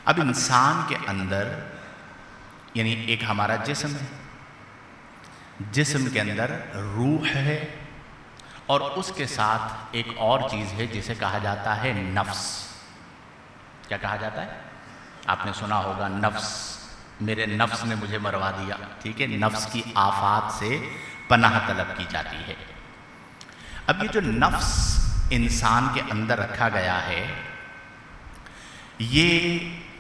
اب انسان کے اندر یعنی ایک ہمارا جسم ہے، جسم کے اندر روح ہے، اور اس کے ساتھ ایک اور چیز ہے جسے کہا جاتا ہے نفس۔ کیا کہا جاتا ہے؟ آپ نے سنا ہوگا نفس، میرے نفس نے مجھے مروا دیا، ٹھیک ہے؟ نفس کی آفات سے پناہ طلب کی جاتی ہے۔ اب یہ جو نفس انسان کے اندر رکھا گیا ہے، یہ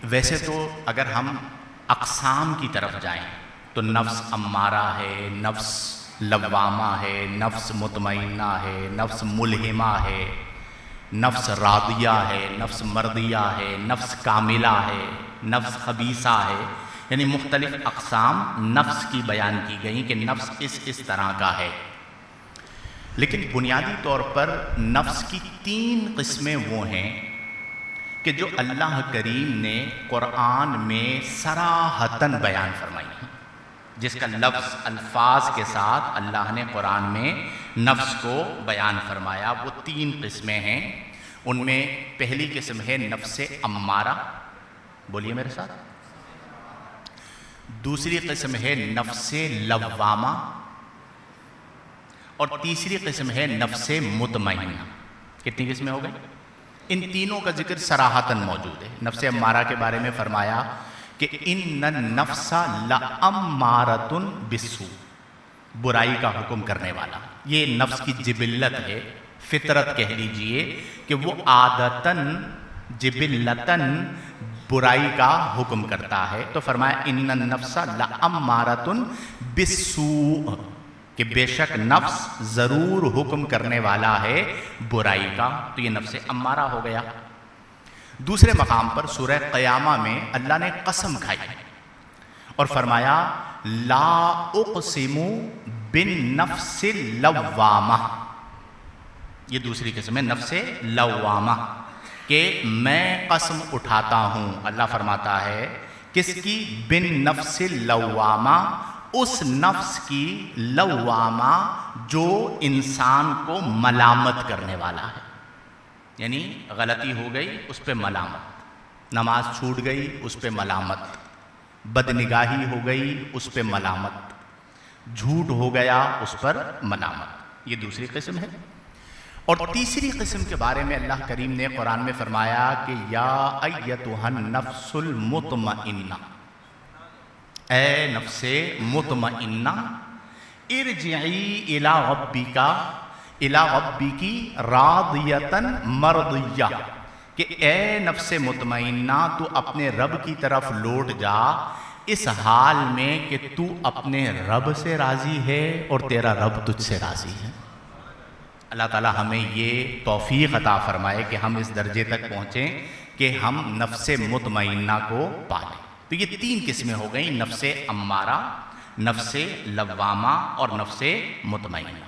ویسے تو اگر ہم اقسام کی طرف جائیں تو نفس امارہ ہے، نفس لوامہ ہے، نفس مطمئنہ ہے، نفس ملہمہ ہے، نفس راضیہ ہے، نفس مرضیہ ہے، نفس کاملہ ہے، نفس خبیثہ ہے، یعنی مختلف اقسام نفس کی بیان کی گئی کہ نفس اس طرح کا ہے۔ لیکن بنیادی طور پر نفس کی 3 قسمیں وہ ہیں کہ جو اللہ کریم نے قرآن میں صراحتاً بیان فرمائی ہیں، جس کا لفظ الفاظ کے ساتھ اللہ نے قرآن میں نفس کو بیان فرمایا۔ وہ 3 قسمیں ہیں۔ ان میں پہلی قسم ہے نفس امارہ، بولیے میرے ساتھ۔ دوسری قسم ہے نفس لوامہ، اور تیسری قسم ہے نفس مطمئنہ۔ کتنی قسمیں ہو گئی؟ ان تینوں کا ذکر صراحتاً موجود ہے۔ نفس امارہ کے بارے میں فرمایا کہ ان النفس لامارۃ بالسوء، برائی کا حکم کرنے والا۔ یہ نفس کی جبلت ہے، فطرت کہہ لیجئے کہ وہ عادتاً جبلتاً برائی کا حکم کرتا ہے۔ تو فرمایا ان النفس لامارۃ بالسوء، کہ بے شک نفس ضرور حکم کرنے والا ہے برائی کا۔ تو یہ نفس امارہ ہو گیا۔ دوسرے مقام پر سورہ قیامہ میں اللہ نے قسم کھائی اور فرمایا لا اقسم بالنفس اللوامہ۔ یہ دوسری قسم ہے نفس لوامہ، کہ میں قسم اٹھاتا ہوں، اللہ فرماتا ہے کس کی؟ بالنفس اللوامہ، اس نفس کی لوامہ جو انسان کو ملامت کرنے والا ہے۔ یعنی غلطی ہو گئی اس پہ ملامت، نماز چھوٹ گئی اس پہ ملامت، بدنگاہی ہو گئی اس پہ ملامت، جھوٹ ہو گیا اس پر ملامت۔ یہ دوسری قسم ہے۔ اور تیسری قسم کے بارے میں اللہ کریم نے قرآن میں فرمایا کہ یا ایتھا النفس المطمئنہ، اے نفس مطمئنہ، ارجعی الی ربک راضیۃ مرضیہ، کہ اے نفس مطمئنہ تو اپنے رب کی طرف لوٹ جا اس حال میں کہ تو اپنے رب سے راضی ہے اور تیرا رب تجھ سے راضی ہے۔ اللہ تعالیٰ ہمیں یہ توفیق عطا فرمائے کہ ہم اس درجے تک پہنچیں کہ ہم نفس مطمئنہ کو پالیں۔ تو یہ 3 قسمیں ہو گئیں، نفس امارہ، نفس لوامہ اور نفس مطمئنہ۔